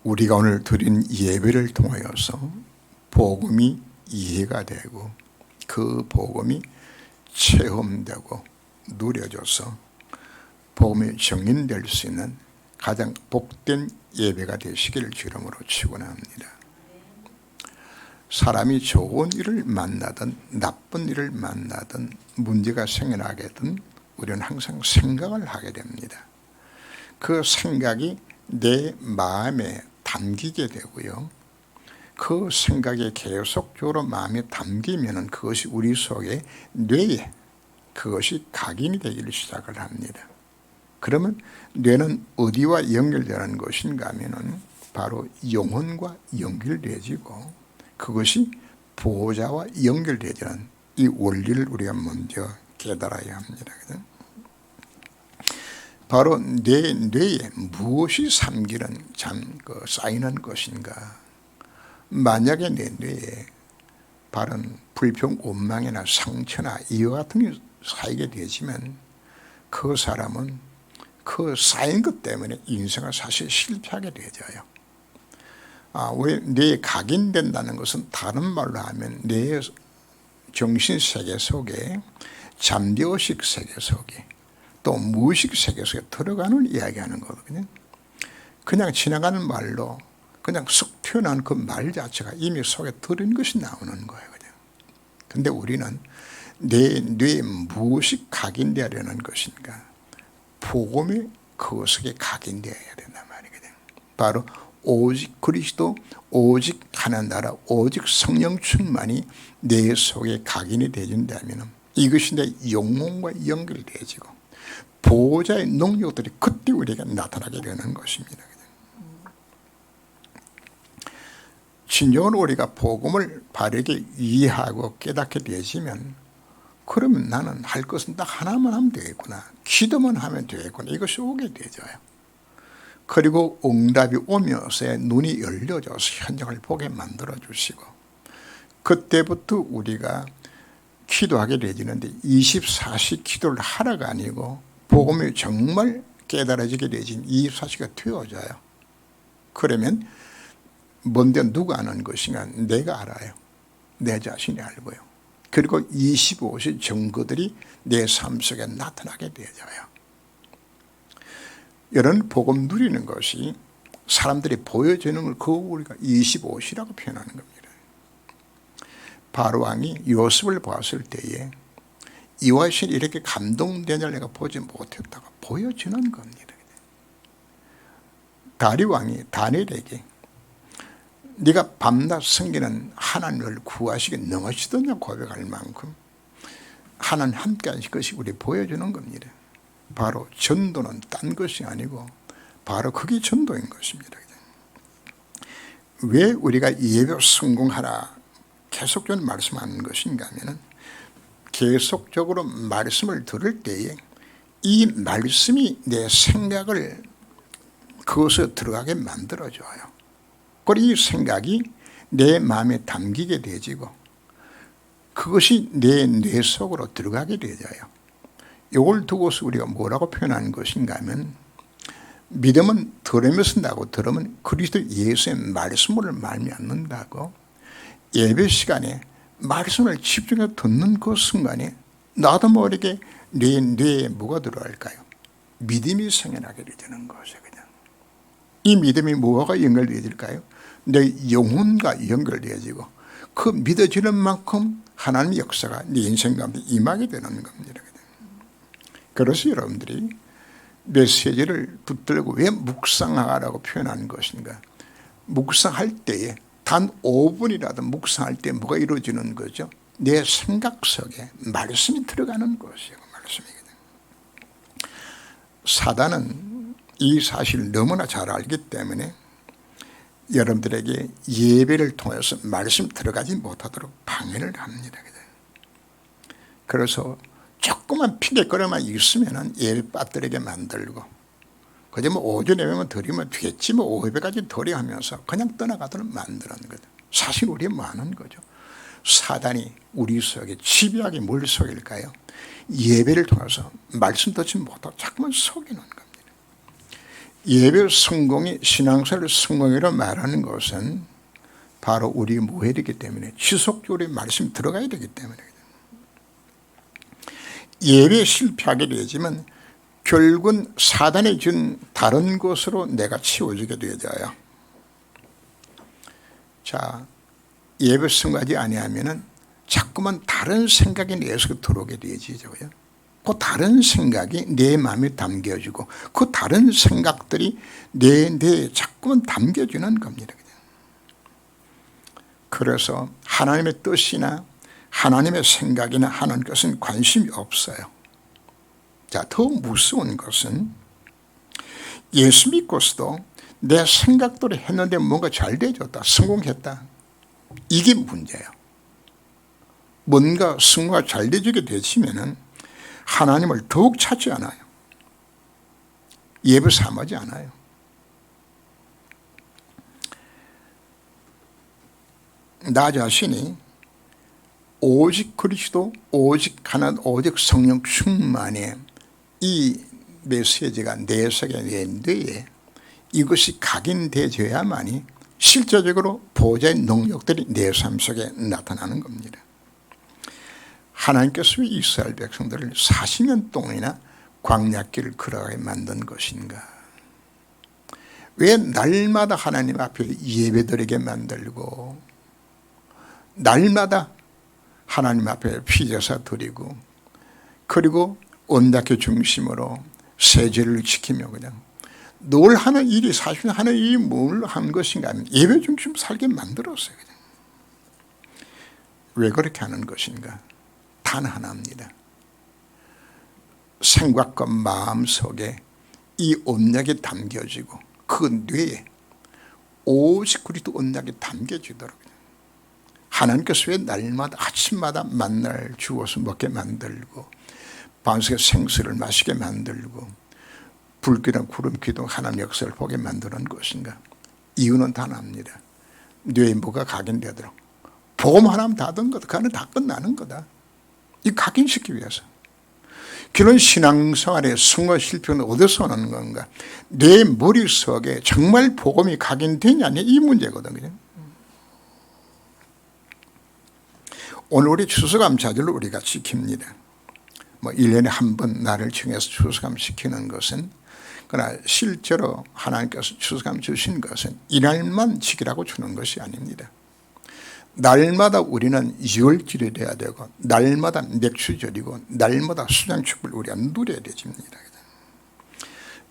우리가 오늘 드린 예배를 통하여서 복음이 이해가 되고 그 복음이 체험되고 누려져서 복음이 정인될 수 있는 가장 복된 예배가 되시기를 주름으로 축원합니다. 사람이 좋은 일을 만나든 나쁜 일을 만나든 문제가 생겨나게든 우리는 항상 생각을 하게 됩니다. 그 생각이 내 마음에 담기게 되고요. 그 생각이 계속적으로 마음에 담기면 그것이 우리 속에 뇌에 그것이 각인이 되기를 시작을 합니다. 그러면 뇌는 어디와 연결되는 것인가 하면은 바로 영혼과 연결되어지고 그것이 보호자와 연결되어지는 이 원리를 우리가 먼저 깨달아야 합니다. 바로 내 뇌에 무엇이 삼기는 쌓이는 것인가. 만약에 내 뇌에 바른 불평, 원망이나 상처나 이와 같은 게 쌓이게 되지만 그 사람은 그 쌓인 것 때문에 인생을 사실 실패하게 되어져요. 왜 뇌에 각인된다는 것은 다른 말로 하면 뇌의 정신세계 속에 잠재의식 세계 속에 또 무의식 세계 속에 들어가는 이야기하는 거거든요. 그냥 지나가는 말로 그냥 쑥 튀어나온 그 말 자체가 이미 속에 들은 것이 나오는 거예요. 그런데 우리는 내 뇌에 무엇이 각인되어야 하는 것인가? 복음이 그 속에 각인되어야 된단 말이거든요. 바로 오직 그리스도, 오직 하나님 나라, 오직 성령 충만이 내 속에 각인이 되어진다면 이것이 내 영혼과 연결되어지고 보호자의 능력들이 그때 우리에게 나타나게 되는 것입니다. 진정으로 우리가 복음을 바르게 이해하고 깨닫게 되지면 그러면 나는 할 것은 딱 하나만 하면 되겠구나. 기도만 하면 되겠구나. 이것이 오게 되져요. 그리고 응답이 오면서 눈이 열려져서 현장을 보게 만들어 주시고 그때부터 우리가 기도하게 되지는데 24시 기도를 하라가 아니고 복음이 정말 깨달아지게 되진 24시가 되어져요. 그러면 먼저 누가 아는 것인가? 내가 알아요. 내 자신이 알고요. 그리고 25시 증거들이 내 삶 속에 나타나게 되어져요. 이런 복음 누리는 것이 사람들이 보여주는 걸 그거 우리가 25시라고 표현하는 겁니다. 바로왕이 요셉을 봤을 때에 이 와신이 이렇게 감동되냐 내가 보지 못했다고 보여주는 겁니다. 다리왕이 다니엘에게 네가 밤낮 섬기는 하나님을 구하시기 능하시더냐 고백할 만큼 하나님 함께 하실 것이 우리 보여주는 겁니다. 바로 전도는 딴 것이 아니고 바로 그게 전도인 것입니다. 왜 우리가 예배 성공하라 계속적으로 말씀하는 것인가 하면 계속적으로 말씀을 들을 때에 이 말씀이 내 생각을 그것에 들어가게 만들어줘요. 그리고 이 생각이 내 마음에 담기게 되지고 그것이 내 뇌 속으로 들어가게 되어요. 이걸 두고서 우리가 뭐라고 표현하는 것인가 하면 믿음은 들으면서 나고 들으면 그리스도 예수의 말씀을 말미암는다고 예배 시간에 말씀을 집중해서 듣는 그 순간에 나도 모르게 내 뇌에 뭐가 들어갈까요? 믿음이 생겨나게 되는 것이에요. 그냥. 이 믿음이 뭐가 연결되어질까요? 내 영혼과 연결되어지고 그 믿어지는 만큼 하나님의 역사가 네 인생 가운데 임하게 되는 겁니다. 그래서 여러분들이 메시지를 붙들고 왜 묵상하라고 표현하는 것인가? 묵상할 때에 단 5분이라도 묵상할 때 뭐가 이루어지는 거죠? 내 생각 속에 말씀이 들어가는 것이에요. 말씀이거든요. 사단은 이 사실을 너무나 잘 알기 때문에 여러분들에게 예배를 통해서 말씀 들어가지 못하도록 방해를 합니다. 그래서 조금만 피격거리만 있으면 예배 빠뜨리게 만들고 그저 뭐 오전 예배만 드리면 되겠지 뭐 5배까지 드려 하면서 그냥 떠나가도록 만드는 거죠. 사실 우리 뭐 하는 거죠. 사단이 우리 속에 집요하게 뭘 속일까요? 예배를 통해서 말씀 듣지 못하고 자꾸만 속이는 겁니다. 예배 성공이 신앙생활 성공이라고 말하는 것은 바로 우리가 뭐 해야 되기 때문에 지속적으로 말씀이 들어가야 되기 때문에 예배에 실패하게 되지만 결국은 사단이 준 다른 것으로 내가 치워지게 되어져요. 자, 예배 성공하지 아니하면은 자꾸만 다른 생각이 내 속에 들어오게 되어지죠. 그 다른 생각이 내 마음에 담겨지고 그 다른 생각들이 내 뇌에 자꾸만 담겨지는 겁니다. 그래서 하나님의 뜻이나 하나님의 생각이나 하는 것은 관심이 없어요. 자, 더 무서운 것은 예수 믿고서도 내 생각대로 했는데 뭔가 잘 되어졌다, 성공했다. 이게 문제예요. 뭔가 성공가 잘 되어지게 되시면은 하나님을 더욱 찾지 않아요. 예배 삼하지 않아요. 나 자신이 오직 그리스도, 오직 하나님, 오직 성령 충만에 이 메시지가 내 속에 내 뇌에 이것이 각인되어야만이 실제적으로 보호자의 능력들이 내 삶 속에 나타나는 겁니다. 하나님께서 왜 이스라엘 백성들을 40년 동안이나 광야길을 걸어가게 만든 것인가? 왜 날마다 하나님 앞에 예배드리게 만들고 날마다 하나님 앞에 피제사 드리고 그리고 언약의 중심으로 세제를 지키며 그냥 늘 하는 일이 사실 하는 일이 뭘 한 것인가 하면 예배 중심 살게 만들었어요. 그냥. 왜 그렇게 하는 것인가? 단 하나입니다. 생각과 마음 속에 이 언약이 담겨지고 그 뇌에 오직 그리스도 언약이 담겨지도록 하나님께서 왜 날마다 아침마다 만나를 주어서 먹게 만들고 밤새 생수를 마시게 만들고 불기랑 구름기도 하나님 역사를 보게 만드는 것인가? 이유는 단 합니다. 뇌에 뭐가 각인되도록 복음 하나면 다 된 거다. 그거는 다 끝나는 거다. 이 각인시키기 위해서. 그런 신앙생활의 성과 실패는 어디서 오는 건가? 내 머릿속에 정말 복음이 각인되냐 이 문제거든요. 오늘 우리 추수감사절을 우리가 지킵니다. 뭐 1년에 한 번 날을 정해서 추수감 시키는 것은 그러나 실제로 하나님께서 추수감 주신 것은 이날만 지키라고 주는 것이 아닙니다. 날마다 우리는 유월절이 돼야 되고 날마다 맥주절이고 날마다 수장축복을 우리가 누려야 되집니다.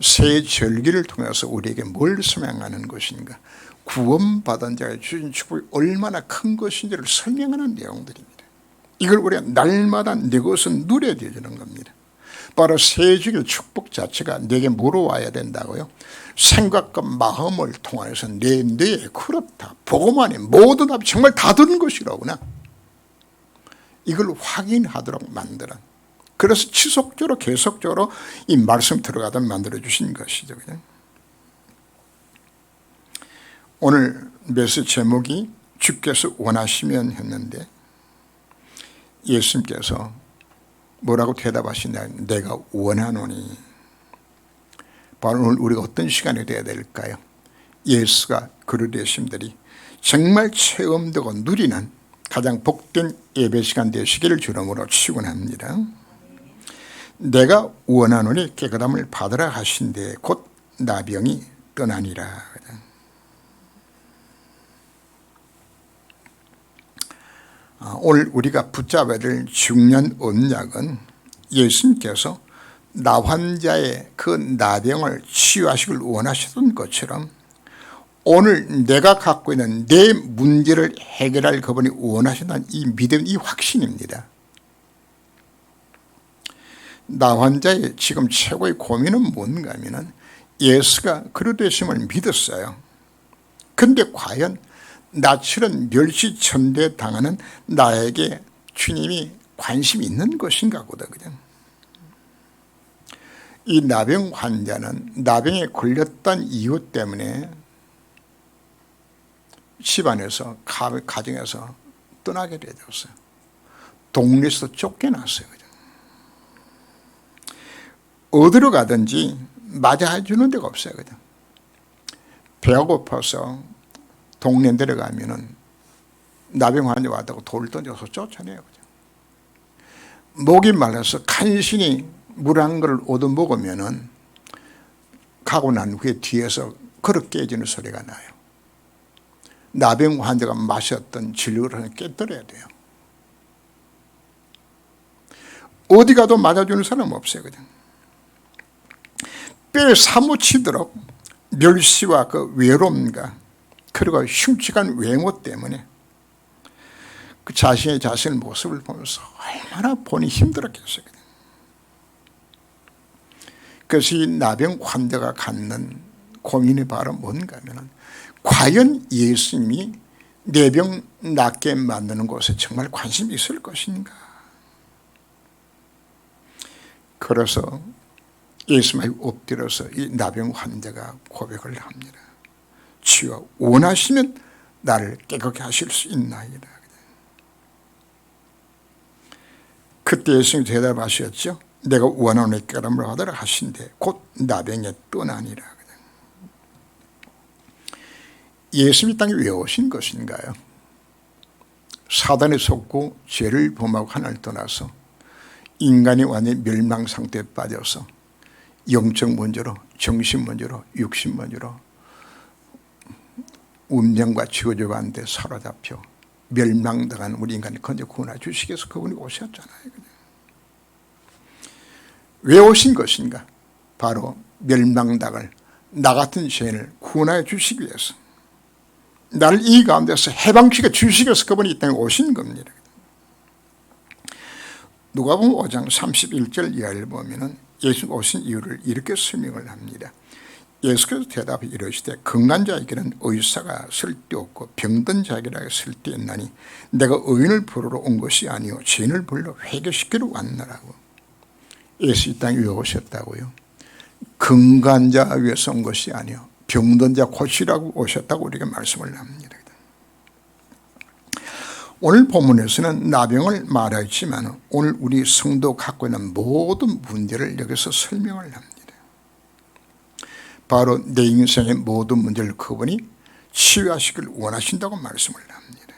새 절기를 통해서 우리에게 뭘 설명하는 것인가? 구원받은 자가 주신 축복이 얼마나 큰 것인지를 설명하는 내용들입니다. 이걸 우리가 날마다 내 것은 누려야 되는 겁니다. 바로 새 주의 축복 자체가 내게 물어와야 된다고요. 생각과 마음을 통해서 내 뇌에 그렇다. 복음 안에 모든 답이 정말 다 들은 것이라구나. 이걸 확인하도록 만드는. 그래서 지속적으로 계속적으로 이 말씀 들어가도록 만들어주신 것이죠. 그냥. 오늘 메시지 제목이 주께서 원하시면 했는데 예수님께서 뭐라고 대답하시냐? 내가 원하노니. 바로 오늘 우리가 어떤 시간이 되어야 될까요? 예수가 그르되심들이 정말 체험되고 누리는 가장 복된 예배 시간 되시기를 주름으로 축원합니다. 내가 원하노니 깨끗함을 받으라 하신데 곧 나병이 떠나니라. 오늘 우리가 붙잡아야 될 중요한 언약은 예수님께서 나 환자의 그 나병을 치유하시길 원하셨던 것처럼 오늘 내가 갖고 있는 내 문제를 해결할 그분이 원하신다는 이 믿음, 이 확신입니다. 나 환자의 지금 최고의 고민은 뭔가 하면 예수가 그르되심을 믿었어요. 그런데 과연 나처럼 멸시천대 당하는 나에게 주님이 관심이 있는 것인가 보다. 그냥 이 나병 환자는 나병에 걸렸던 이유 때문에 집안에서 가정에서 떠나게 되었어요. 동네에서 쫓겨났어요. 어디로 가든지 맞아주는 데가 없어요. 배가 고파서 동네 내려가면은 나병 환자 왔다고 돌 던져서 쫓아내요. 목이 말라서 간신히 물 한 그릇 얻어먹으면은 가고 난 후에 뒤에서 그릇 깨지는 소리가 나요. 나병 환자가 마셨던 진료를 깨뜨려야 돼요. 어디 가도 맞아주는 사람 없어요. 뼈에 사무치도록 멸시와 그 외로움과 그리고 흉측한 외모 때문에 그 자신의 모습을 보면서 얼마나 보니 힘들었겠어요. 그래서 이 나병 환자가 갖는 고민이 바로 뭔가 하면, 과연 예수님이 내 병 낫게 만드는 곳에 정말 관심이 있을 것인가. 그래서 예수님이 엎드려서 이 나병 환자가 고백을 합니다. 주여, 원하시면 나를 깨끗게 하실 수 있나이다. 그때 예수님이 대답하셨죠. 내가 원하는 깨달음을 받으라 하신대 곧 나병에 떠나니라. 예수님이 땅에 왜 오신 것인가요? 사단에 속고 죄를 범하고 하나님을 떠나서 인간이 완전히 멸망 상태에 빠져서 영적 문제로, 정신 문제로, 육신 문제로 운명과 지구조간데 사로잡혀 멸망당한 우리 인간을 건져 구원해 주시기 위해서 그분이 오셨잖아요. 왜 오신 것인가? 바로 멸망당할 나 같은 죄인을 구원해 주시기 위해서, 나를 이 가운데서 해방시켜 주시기 위해서 그분이 이 땅에 오신 겁니다. 누가복음 5장 31절 이하를 보면 예수 오신 이유를 이렇게 설명을 합니다. 예수께서 대답해 이르시되 건강한 자에게는 의사가 쓸데없고 병든 자에게는 쓸데있나니 내가 의인을 부르러 온 것이 아니요 죄인을 불러 회개시키러 왔노라고. 예수 이 땅에 왜 오셨다고요? 건강한 자 위해서 온 것이 아니요 병든 자 고치라고 오셨다고 우리가 말씀을 합니다. 오늘 본문에서는 나병을 말하지만 오늘 우리 성도 갖고 있는 모든 문제를 여기서 설명을 합니다. 바로 내 인생의 모든 문제를 그분이 치유하시길 원하신다고 말씀을 합니다.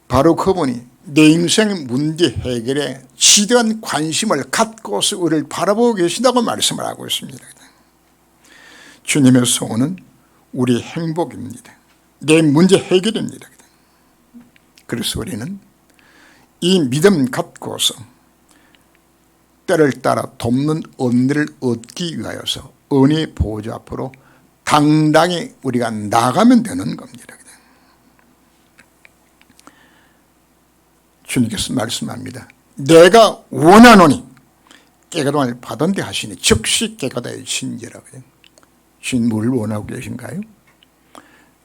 바로 그분이 내 인생의 문제 해결에 지대한 관심을 갖고서 우리를 바라보고 계신다고 말씀을 하고 있습니다. 주님의 소원은 우리의 행복입니다. 내 문제 해결입니다. 그래서 우리는 이 믿음 갖고서 때를 따라 돕는 은혜를 얻기 위하여서 은혜의 보좌 앞으로 당당히 우리가 나가면 되는 겁니다. 주님께서 말씀합니다. 내가 원하노니 깨끗함을 받은데 하시니 즉시 깨끗하여 진지라고요. 주님 뭘 원하고 계신가요?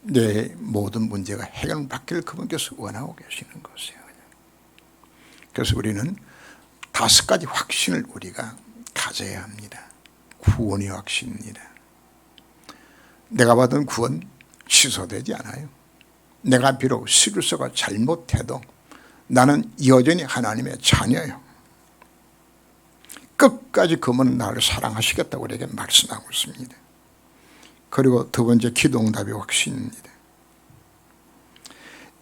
내 모든 문제가 해결받기를 그분께서 원하고 계시는 것이에요. 그래서 우리는 5가지 확신을 우리가 가져야 합니다. 구원의 확신입니다. 내가 받은 구원 취소되지 않아요. 내가 비록 실수가 잘못해도 나는 여전히 하나님의 자녀예요. 끝까지 그분은 나를 사랑하시겠다고 우리에게 말씀하고 있습니다. 그리고 두 번째 기도 응답의 확신입니다.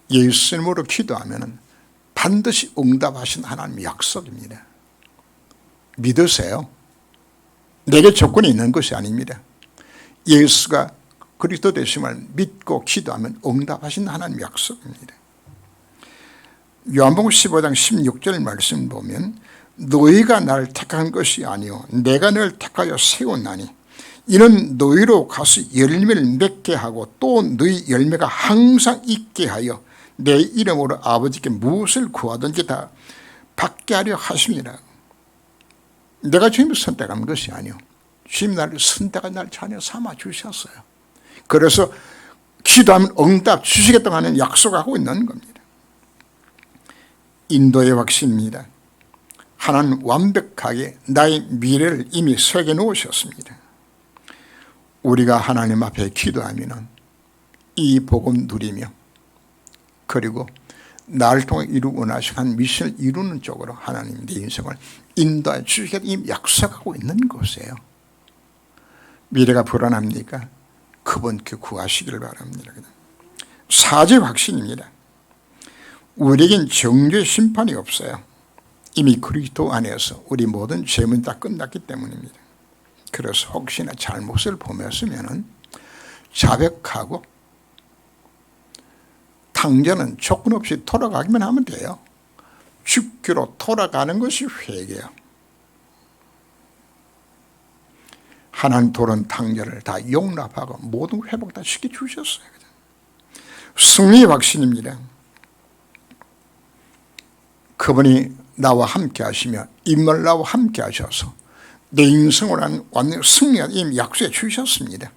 예수님으로 기도하면 반드시 응답하신 하나님의 약속입니다. 믿으세요. 내게 조건이 있는 것이 아닙니다. 예수가 그리스도 되심을 믿고 기도하면 응답하신 하나님의 약속입니다. 요한복음 15장 16절 말씀 보면 너희가 나를 택한 것이 아니요 내가 너를 택하여 세웠나니 이는 너희로 가서 열매를 맺게 하고 또 너희 열매가 항상 있게 하여 내 이름으로 아버지께 무엇을 구하든지 다 받게 하려 하심이라. 내가 주님을 선택한 것이 아니요 주님 나를 선택한 날 자녀 삼아 주셨어요. 그래서 기도하면 응답 주시겠다고 하는 약속하고 있는 겁니다. 인도의 확신입니다. 하나님 완벽하게 나의 미래를 이미 새겨 놓으셨습니다. 우리가 하나님 앞에 기도하면 이 복음 누리며 그리고 나를 통해 원하시는 한 미션을 이루는 쪽으로 하나님 내 인생을 인도해 주시겠다 이미 약속하고 있는 것이에요. 미래가 불안합니까? 그분께 구하시기를 바랍니다. 사죄 확신입니다. 우리에겐 정죄 심판이 없어요. 이미 그리스도 안에서 우리 모든 죄는 다 끝났기 때문입니다. 그래서 혹시나 잘못을 범했으면 자백하고 탕자는 조건 없이 돌아가기만 하면 돼요. 죽기로 돌아가는 것이 회개예요. 하나님 도른 탕자를 다 용납하고 모든 회복 다 시켜주셨어요. 승리의 확신입니다. 그분이 나와 함께 하시며 인물 나와 함께 하셔서 내 인생을 한 완전 승리가 이미 약속해 주셨습니다.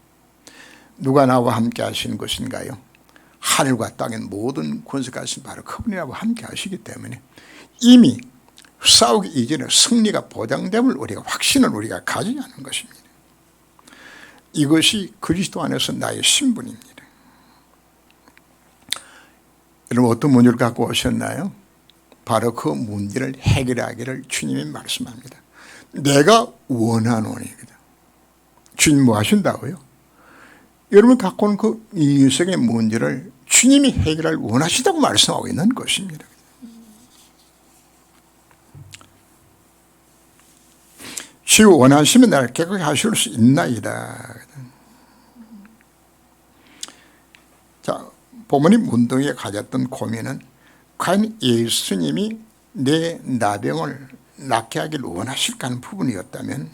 누가 나와 함께 하시는 것인가요? 하늘과 땅의 모든 권세가 하신 바로 그분이 나와 함께 하시기 때문에 이미 싸우기 이전에 승리가 보장됨을 우리가 확신을 우리가 가져야 하는 것입니다. 이것이 그리스도 안에서 나의 신분입니다. 여러분 어떤 문제를 갖고 오셨나요? 바로 그 문제를 해결하기를 주님이 말씀합니다. 내가 원하노니. 주님 뭐 하신다고요? 여러분 갖고 온 그 인생의 문제를 주님이 해결할 원하시다고 말씀하고 있는 것입니다. 주 원하시면 나를 깨끗하게 하실 수 있나이다. 자, 본문이 문둥이에 가졌던 고민은 과연 예수님이 내 나병을 낫게 하기를 원하실까 하는 부분이었다면,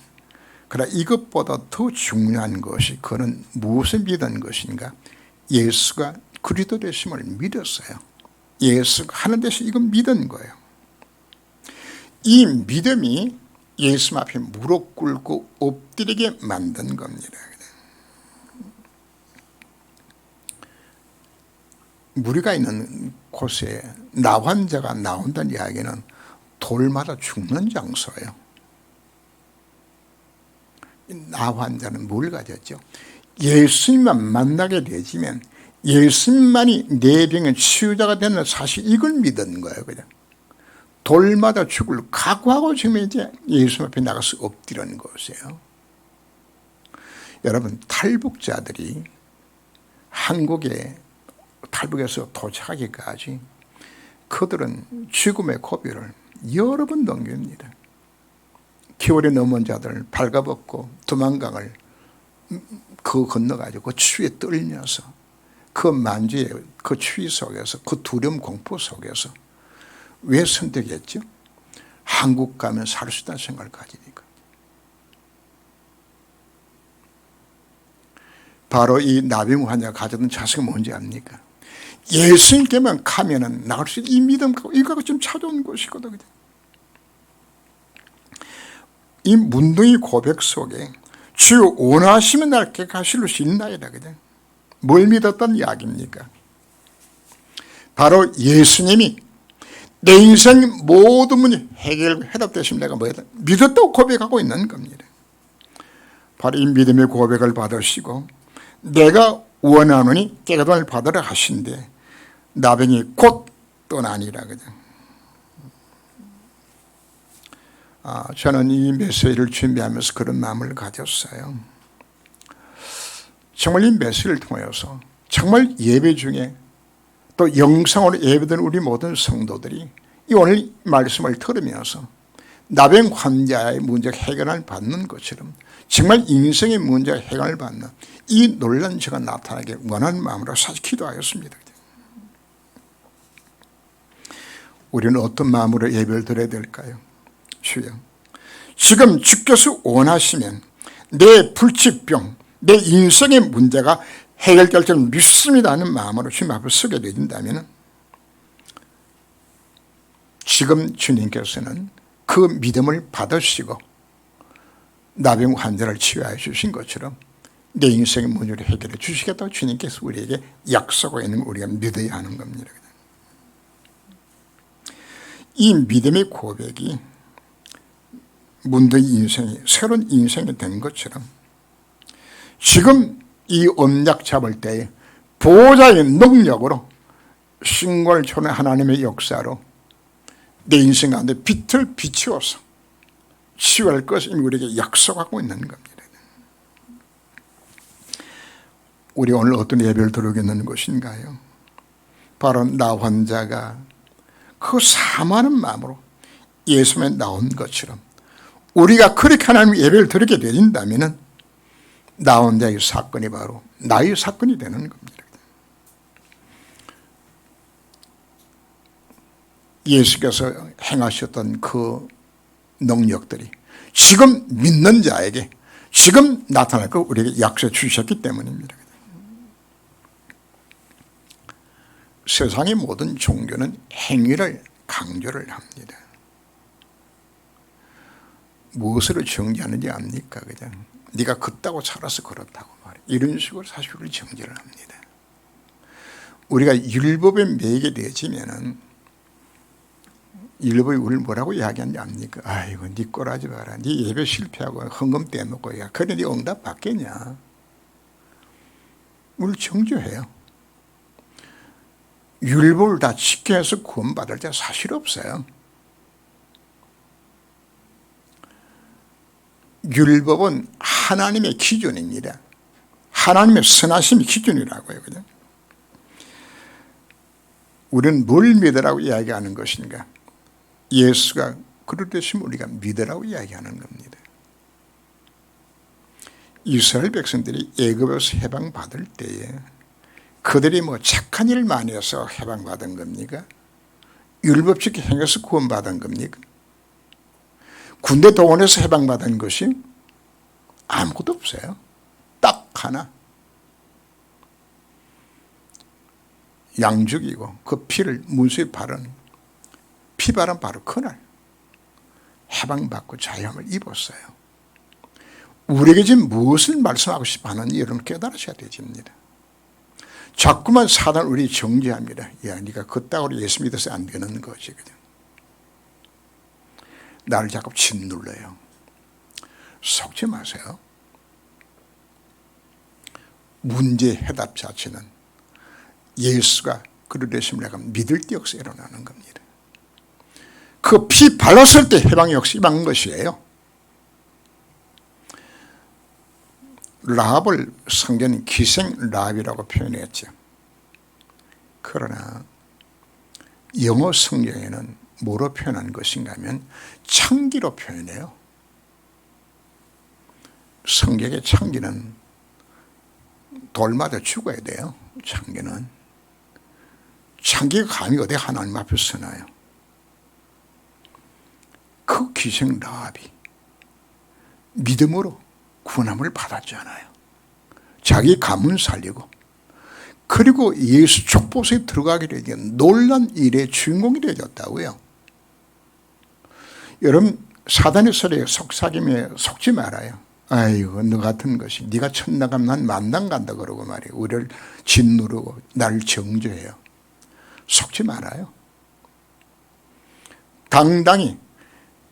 그러나 이것보다 더 중요한 것이 그는 무엇을 믿은 것인가? 예수가 그리스도 되심을 믿었어요. 예수가 하는 데서 이건 믿은 거예요. 이 믿음이 예수 앞에 무릎 꿇고 엎드리게 만든 겁니다. 무리가 있는 곳에 나 환자가 나온다는 이야기는 돌마다 죽는 장소예요. 나 환자는 뭘 가졌죠? 예수님만 만나게 되지면 예수님만이 내 병의 치유자가 되는 사실, 이걸 믿은 거예요. 그냥 돌마다 죽을 각오하고 지금 이제 예수 앞에 나가서 엎드리는 것이에요. 여러분, 탈북자들이 한국에 탈북에서 도착하기까지 그들은 죽음의 고비를 여러 번 넘깁니다. 겨울에 넘은 자들 발가벗고 두만강을 그 건너가지고 그 추위에 떨면서 그 만주의 그 추위 속에서 그 두려움 공포 속에서 왜 선택했죠? 한국 가면 살 수 있다는 생각을 가지니까. 바로 이 나병 환자가 가졌던 자세가 뭔지 압니까? 예수님께만 가면은 나을 수 있는 이 믿음 갖고 이거가 좀 찾아온 것이거든요. 이 문둥이 고백 속에 주여 원하시면 날 깨끗하실 수 있나이다. 뭘 믿었던 이야기입니까? 바로 예수님이 내 인생 모든 문제 해답되시면 내가 뭐다 믿었다고 고백하고 있는 겁니다. 바로 이 믿음의 고백을 받으시고 내가 원하노니 깨끗함을 받으라 하신데 나병이 곧 떠나니라. 저는 이 메시지를 준비하면서 그런 마음을 가졌어요. 정말 이 메시지를 통해서 정말 예배 중에 또 영상으로 예배드리는 우리 모든 성도들이 이 오늘 말씀을 들으면서 나병 환자의 문제가 해결을 받는 것처럼 정말 인생의 문제가 해결을 받는 이 놀라운 제가 나타나게 원하는 마음으로 사실 기도하였습니다. 우리는 어떤 마음으로 예배를 드려야 될까요? 주여, 지금 주께서 원하시면 내 불치병, 내 인생의 문제가 해결될 줄 믿습니다 하는 마음으로 주님 앞에 서게 되신다면 지금 주님께서는 그 믿음을 받으시고 나병 환자를 치유해 주신 것처럼 내 인생의 문제를 해결해 주시겠다고 주님께서 우리에게 약속하고 있는 우리가 믿어야 하는 겁니다. 이 믿음의 고백이 문둥이 인생이 새로운 인생이 된 것처럼 지금 이 언약 잡을 때에 보호자의 능력으로 신과를 초월한 하나님의 역사로 내 인생 가운데 빛을 비추어서 치유할 것을 우리에게 약속하고 있는 겁니다. 우리 오늘 어떤 예배를 드리겠는 것인가요? 바로 나 혼자가 그 사모하는 마음으로 예수님에 나온 것처럼 우리가 그렇게 하나님 예배를 드리게 되진다면 나 혼자의 사건이 바로 나의 사건이 되는 겁니다. 예수께서 행하셨던 그 능력들이 지금 믿는 자에게 지금 나타날 거 우리에게 약속해 주셨기 때문입니다. 세상의 모든 종교는 행위를 강조를 합니다. 무엇을 정죄하는지 압니까? 그냥 네가 걷다고 살아서 그렇다고 말해. 이런 식으로 사실을 정죄를 합니다. 우리가 율법에 매이게 되어지면은 율법이 우리를 뭐라고 이야기하는지 압니까? 아이고 네 꼴하지 마라. 네 예배 실패하고 헌금 떼먹고 야 그래 네 응답 받겠냐? 우리를 정죄해요. 율법을 다 지켜서 구원받을 자 사실 없어요. 율법은 하나님의 기준입니다. 하나님의 선하심의 기준이라고요. 그죠? 우리는 뭘 믿으라고 이야기하는 것인가? 예수가 그러듯이 우리가 믿으라고 이야기하는 겁니다. 이스라엘 백성들이 애굽에서 해방받을 때에 그들이 뭐 착한 일 많이 해서 해방받은 겁니까? 율법적 행해서 구원받은 겁니까? 군대 동원해서 해방받은 것이 아무것도 없어요. 딱 하나. 양 죽이고 그 피를 문수에 바른 피 바른 바로 그날 해방받고 자유함을 입었어요. 우리에게 지금 무엇을 말씀하고 싶어 하는지 여러분 깨달으셔야 되집니다. 자꾸만 사단 우리 정죄합니다. 야, 네가 그따구로 예수 믿어서 안 되는 거지. 그냥. 나를 자꾸 짓눌러요. 속지 마세요. 문제의 해답 자체는 예수가 그러되심을 내가 믿을 때 역사 일어나는 겁니다. 그 피 발랐을 때 해방이 역시 임한 것이에요. 라합을 성경은 기생 라합이라고 표현했죠. 그러나 영어 성경에는 뭐로 표현한 것인가 하면 창기로 표현해요. 성경의 창기는 돌마다 죽어야 돼요. 창기는. 창기가 감히 어디 하나님 앞에 서나요? 그 기생 라합이 믿음으로 구원함을 받았잖아요. 자기 가문 살리고 그리고 예수 족보서에 들어가게 되면 놀란 일의 주인공이 되어졌다고요. 여러분 사단의 소리에 속삭임에 속지 말아요. 아이고 너 같은 것이 네가 천당 가면 난 만당 간다 그러고 말이에요. 우리를 짓누르고 나를 정죄해요. 속지 말아요. 당당히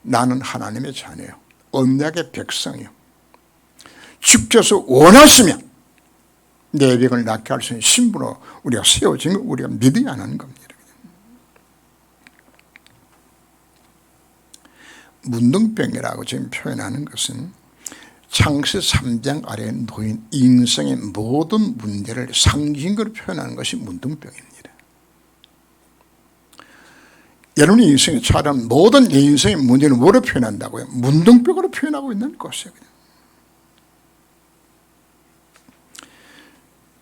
나는 하나님의 자녀요. 언약의 백성이요. 주께서 원하시면 내 병을 낫게 할 수 있는 신부로 우리가 세워진 거 우리가 믿어야 하는 겁니다. 문둥병이라고 지금 표현하는 것은 창세 3장 아래에 놓인 인생의 모든 문제를 상징으로 표현하는 것이 문둥병입니다. 여러분의 인생에 처한 모든 내 인생의 문제는 뭐로 표현한다고요? 문둥병으로 표현하고 있는 것이에요.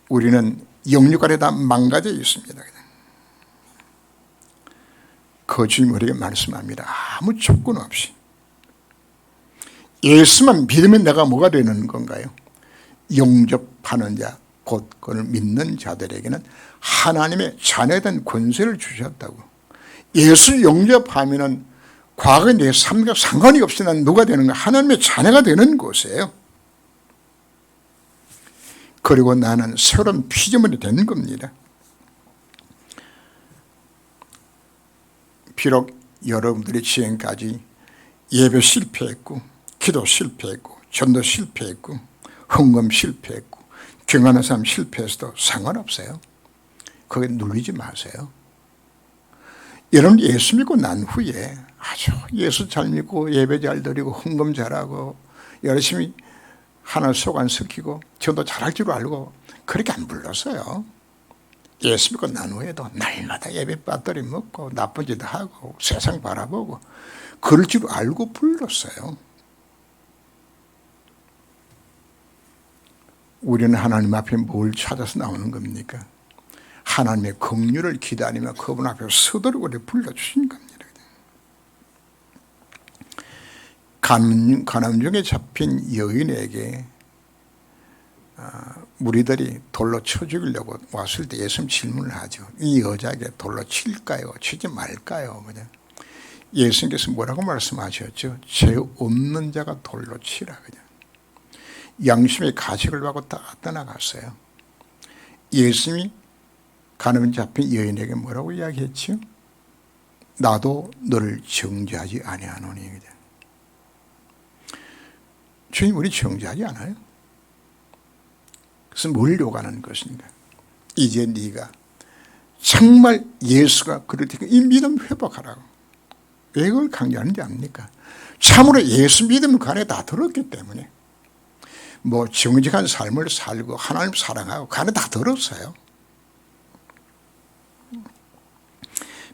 우리는 영육 안에 다 망가져 있습니다. 그 주님 우리에게 말씀합니다. 아무 조건 없이. 예수만 믿으면 내가 뭐가 되는 건가요? 영접하는 자, 곧 그를 믿는 자들에게는 하나님의 자녀된 권세를 주셨다고. 예수 영접하면은 과거의 내 삶과 상관이 없이 난 누가 되는 거야? 하나님의 자녀가 되는 곳이에요. 그리고 나는 새로운 피조물이 된 겁니다. 비록 여러분들이 지금까지 예배 실패했고 기도 실패했고 전도 실패했고 헌금 실패했고 경건한 삶 실패해서도 상관없어요. 거기에 눌리지 마세요. 여러분 예수 믿고 난 후에 아주 예수 잘 믿고 예배 잘 드리고 헌금 잘하고 열심히 하나 속 안 섞이고 저도 잘할 줄 알고 그렇게 안 불렀어요. 예수 믿고 난 후에도 날마다 예배 빠뜨리 먹고 나쁜 짓 하고 세상 바라보고 그럴 줄 알고 불렀어요. 우리는 하나님 앞에 뭘 찾아서 나오는 겁니까? 하나님의 긍휼을 기다리며 그분 앞에 서도록 우리 불러주신 겁니다. 간음 중에 잡힌 여인에게 무리들이 돌로 쳐 죽이려고 왔을 때 예수님 질문을 하죠. 이 여자에게 돌로 칠까요? 치지 말까요? 예수님께서 뭐라고 말씀하셨죠? 죄 없는 자가 돌로 치라. 양심의 가책을 받고 다 떠나갔어요. 예수님이 간음에 잡힌 여인에게 뭐라고 이야기했죠? 나도 너를 정죄하지 아니하노니. 주님 우리 정죄하지 않아요? 그래서 뭘 요구하는 것인가? 이제 네가 정말 예수가 그럴 테니까 이 믿음 회복하라고. 왜 그걸 강조하는지 압니까? 참으로 예수 믿음 간에 다 들었기 때문에 뭐 정직한 삶을 살고 하나님 사랑하고 간에 다 들었어요.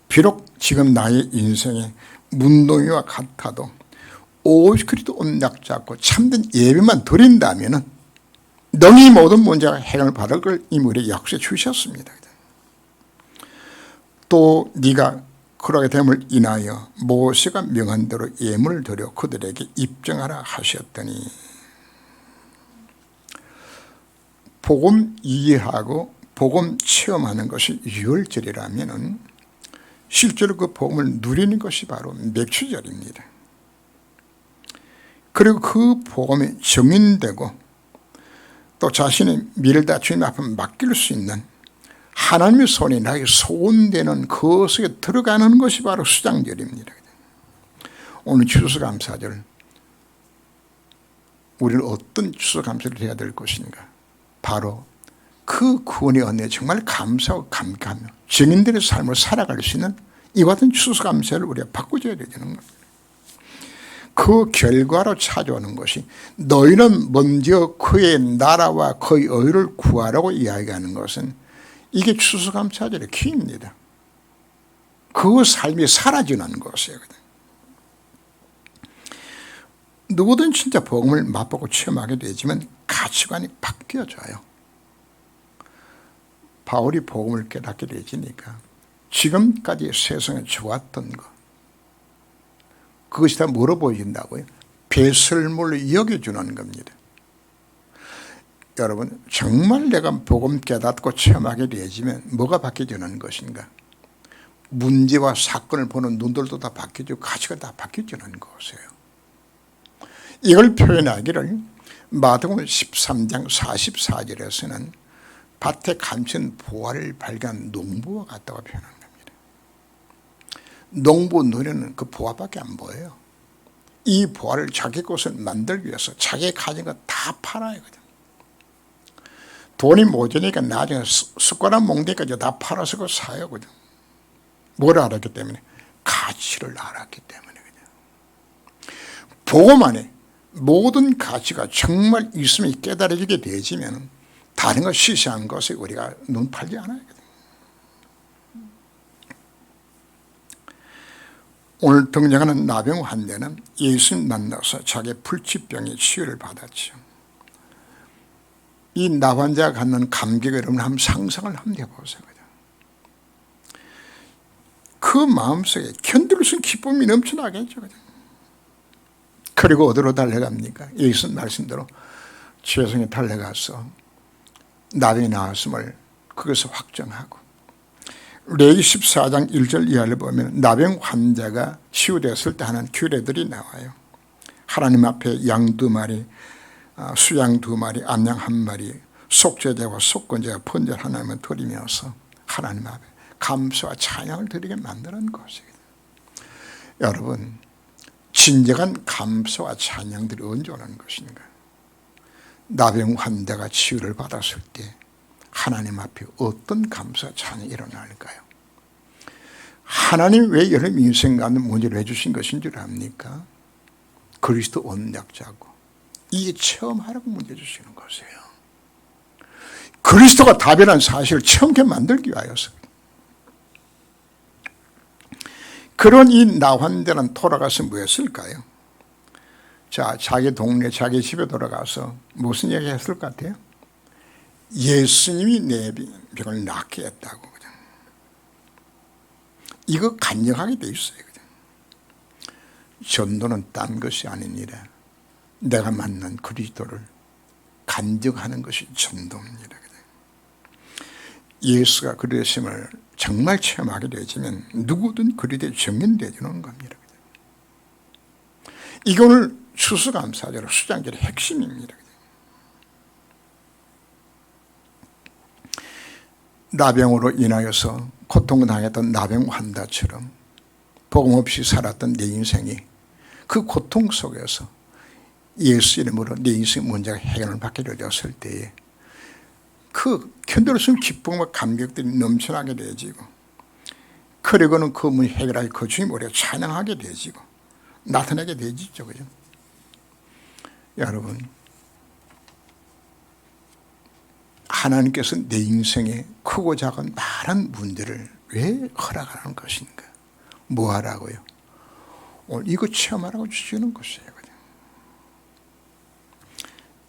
비록 지금 나의 인생에 문둥이와 같아도 오직 그리스도 언약 잡고 참된 예배만 드린다면 능히 모든 문제가 해결을 받을 걸 이미 우리에게 약속해 주셨습니다. 또 네가 그러게 됨을 인하여 모세가 명한 대로 예물을 드려 그들에게 입증하라 하셨더니 복음 이해하고 복음 체험하는 것이 유월절이라면 실제로 그 복음을 누리는 것이 바로 맥주절입니다. 그리고 그 복음이 정인되고 또 자신의 미래를 다 주님 앞에 맡길 수 있는 하나님의 손이 나에게 소원되는 그 속에 들어가는 것이 바로 수장절입니다. 오늘 추수감사절 우리는 어떤 추수감사를 해야 될 것인가? 바로 그 구원의 은혜에 정말 감사하고 감격하며 증인들의 삶을 살아갈 수 있는 이와 같은 추수감사를 우리가 바꾸어야 되는 겁니다. 그 결과로 찾아오는 것이 너희는 먼저 그의 나라와 그의 의를 구하라고 이야기하는 것은 이게 추수감사절의 키입니다. 그 삶이 사라지는 것이에요. 누구든 진짜 복음을 맛보고 체험하게 되지만 가치관이 바뀌어져요. 바울이 복음을 깨닫게 되지니까 지금까지 세상에 좋았던 것 그것이 다 뭐로 보여진다고요? 배설물로 여겨주는 겁니다. 여러분 정말 내가 복음 깨닫고 체험하게 되지면 뭐가 바뀌어지는 것인가? 문제와 사건을 보는 눈들도 다 바뀌어지고 가치가 다 바뀌어지는 것이에요. 이걸 표현하기를 마태복음 13장 44절에서는 밭에 감춘 보화를 발견한 농부와 같다고 표현한 겁니다. 농부 눈에는 그 보화밖에 안 보여요. 이 보화를 자기 것을 만들기 위해서 자기 가진 거 다 팔아야 거든. 돈이 모자니까 나중에 숟가락 몽둥이까지 다 팔아서 그거 사요. 거든. 뭘 알았기 때문에? 가치를 알았기 때문에. 복음 안에 모든 가치가 정말 있음이 깨달아지게 되지면 다른 것 시시한 것에 우리가 눈 팔지 않아요. 오늘 등장하는 나병 환자는 예수님 만나서 자기의 불치병의 치유를 받았죠. 이 나환자가 갖는 감격을 여러분 한번 상상을 한번 해보세요. 그 마음속에 견딜 수 있는 기쁨이 넘쳐나겠죠. 그리고 어디로 달려갑니까? 예수님 말씀대로 지혜성에 달려가서 나병이 나왔음을 그것을 확정하고 레위 14장 1절 이하를 보면 나병 환자가 치유되었을 때 하는 규례들이 나와요. 하나님 앞에 양 2마리, 수양 2마리, 암양 1마리, 속죄제와 속건제와 번제를 하나님을 드리면서 하나님 앞에 감사와 찬양을 드리게 만드는 것이거든요. 여러분 진정한 감사와 찬양들이 언제 오는 것인가? 나병 환자가 치유를 받았을 때 하나님 앞에 어떤 감사와 찬양이 일어날까요? 하나님 왜 여러분 인생 가운데 문제를 해주신 것인 줄 압니까? 그리스도 언약자고 이게 체험하라고 문제 주시는 것이에요. 그리스도가 답이라는 사실을 체험케 만들기 위하여서. 그런 이 나환자는 돌아가서 뭐 했을까요? 자, 자기 동네 자기 집에 돌아가서 무슨 얘기 했을 것 같아요? 예수님이 내 병을 낫게 했다고. 그냥. 이거 간증하게 돼 있어요. 그냥. 전도는 딴 것이 아니니라. 내가 만난 그리스도를 간증하는 것이 전도입니다. 그냥. 예수가 그리스도심을 정말 체험하게 되지만 누구든 그리스도에 정인되어지는 겁니다. 그냥. 이게 오늘 추수감사절 수장절의 핵심입니다. 나병으로 인하여서 고통을 당했던 나병 환자처럼 복음 없이 살았던 내 인생이 그 고통 속에서 예수 이름으로 내 인생 문제가 해결을 받게 되었을 때에 그 견딜 수 없는 기쁨과 감격들이 넘쳐나게 되어지고 그리고는 그 문제 해결할 그 주님 우리가 찬양하게 되어지고 나타나게 되어지죠. 그죠? 여러분, 하나님께서 내 인생에 크고 작은 많은 문제를 왜 허락하는 것인가? 뭐 하라고요? 오늘 이거 체험하라고 주시는 것이에요.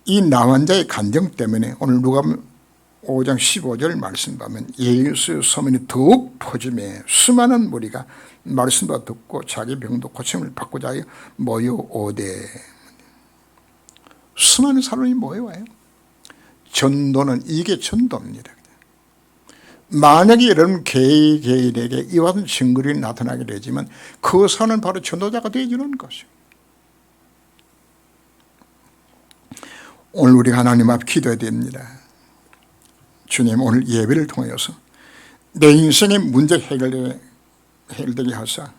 이 나환자의 간증 때문에 오늘 누가복음 5장 15절 말씀 보면 예수 소문이 더욱 퍼지며 수많은 무리가 말씀도 듣고 자기 병도 고침을 받고자 하여 모여오되. 수많은 사람이 모여와요. 전도는 이게 전도입니다. 만약에 여러분 개인에게 이와 같은 증거들이 나타나게 되지만 그 사람은 바로 전도자가 되어주는 것이에요. 오늘 우리가 하나님 앞 기도해야 됩니다. 주님, 오늘 예배를 통해서 내 인생의 문제 해결되게 하사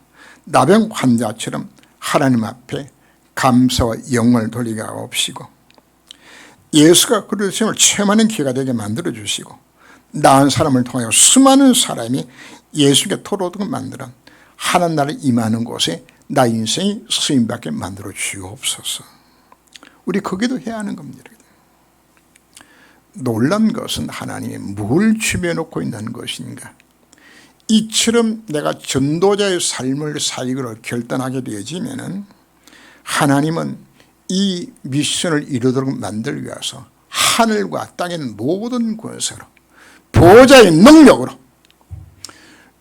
나병 환자처럼 하나님 앞에 감사와 영광을 돌리게 하옵시고 예수가 그리스도를 체험하는 기회가 되게 만들어 주시고 나은 사람을 통하여 수많은 사람이 예수께 토로도록 만들어 하나님 나라에 임하는 곳에 나 인생이 쓰임받게 만들어 주옵소서. 우리 거기도 해야 하는 겁니다. 놀란 것은 하나님이 뭘 준비해놓고 있는 것인가. 이처럼 내가 전도자의 삶을 살기로 결단하게 되어지면 하나님은 이 미션을 이루도록 만들기 위해서 하늘과 땅의 모든 권세로 보호자의 능력으로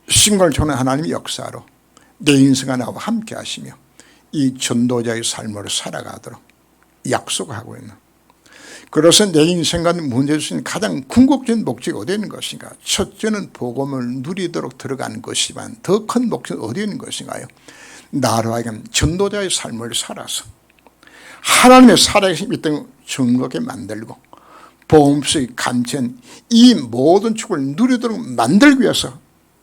신권을 주는 하나님의 역사로 내 인생과 나와 함께 하시며 이 전도자의 삶으로 살아가도록 약속하고 있는, 그래서 내 인생과 문제 주신 가장 궁극적인 목적이 어디에 있는 것인가? 첫째는 복음을 누리도록 들어가는 것이지만 더 큰 목적이 어디에 있는 것인가요? 나로 하여금 전도자의 삶을 살아서 하나님의 살아계신 있다는 증거하게 만들고 복음 속에 감천 이 모든 축을 누리도록 만들기 위해서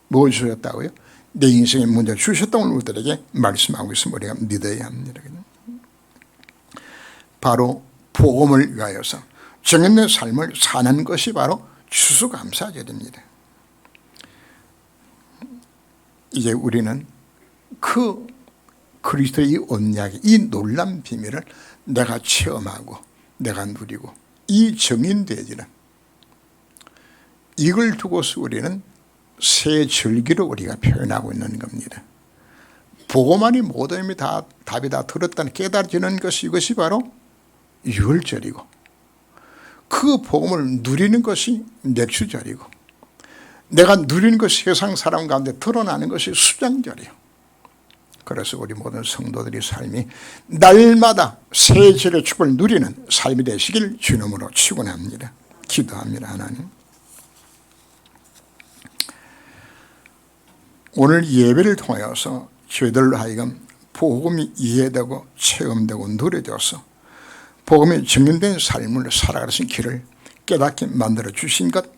뭘 주셨다고요? 내 인생의 문제를 주셨다고 우리들에게 말씀하고 있으면 우리가 믿어야 합니다. 바로 복음을 위하여서 정해진 삶을 사는 것이 바로 추수감사절입니다. 이제 우리는 그 그리스도의 이 언약의 이 놀라운 비밀을 내가 체험하고 내가 누리고 이 정인되어지는 이걸 두고서 우리는 새 절기로 우리가 표현하고 있는 겁니다. 복음만이 모든 힘이 다 답이 다 들었다는 깨달아지는 것이 이것이 바로 유월절이고 그 복음을 누리는 것이 맥주절이고 내가 누리는 것이 세상 사람 가운데 드러나는 것이 수장절이에요. 그래서 우리 모든 성도들의 삶이 날마다 새 절의 축복을 누리는 삶이 되시길 주님으로 축원합니다. 기도합니다. 하나님, 오늘 예배를 통해서 저희들로 하여금 복음이 이해되고 체험되고 누려져서 복음이 증명된 삶을 살아갈 수 있는 길을 깨닫게 만들어 주신 것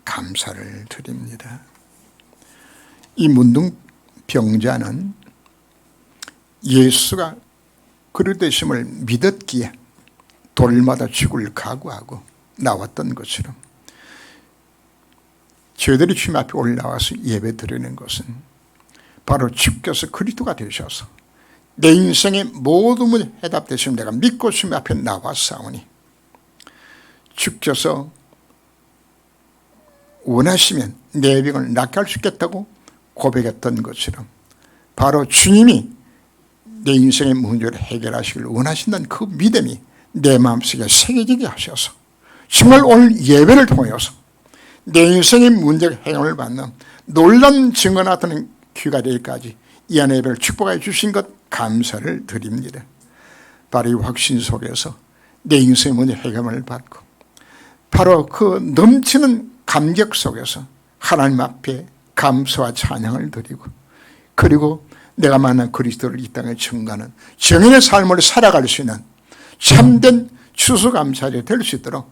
감사를 드립니다. 이 문둥병자는 예수가 그리스도심을 믿었기에 돌마다 죽을 각오하고 나왔던 것처럼 저희들이 주님 앞에 올라와서 예배 드리는 것은 바로 주께서 그리스도가 되셔서 내 인생의 모든 문제 해답되시면 내가 믿고 주님 앞에 나왔사오니 주께서 원하시면 내 병을 낫게 할 수 있겠다고 고백했던 것처럼 바로 주님이 내 인생의 문제를 해결하시길 원하신다는 그 믿음이 내 마음속에 새겨지게 하셔서 정말 오늘 예배를 통해서 내 인생의 문제 해결을 받는 놀라운 증거 나타나는 기회가 되기까지 이 안의 예배를 축복해 주신 것 감사를 드립니다. 바로 이 확신 속에서 내 인생의 문제 해결을 받고 바로 그 넘치는 감격 속에서 하나님 앞에 감사와 찬양을 드리고 그리고 내가 만난 그리스도를 이 땅에 증거하는 정인의 삶을 살아갈 수 있는 참된 추수감사절이 될 수 있도록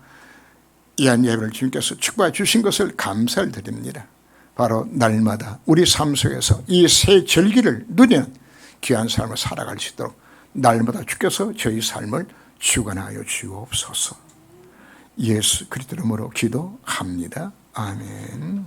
이한 예배를 주님께서 축복해 주신 것을 감사를 드립니다. 바로 날마다 우리 삶 속에서 이 새 절기를 누리는 귀한 삶을 살아갈 수 있도록 날마다 주께서 저희 삶을 주관하여 주옵소서. 예수 그리스도 이름으로 기도합니다. 아멘.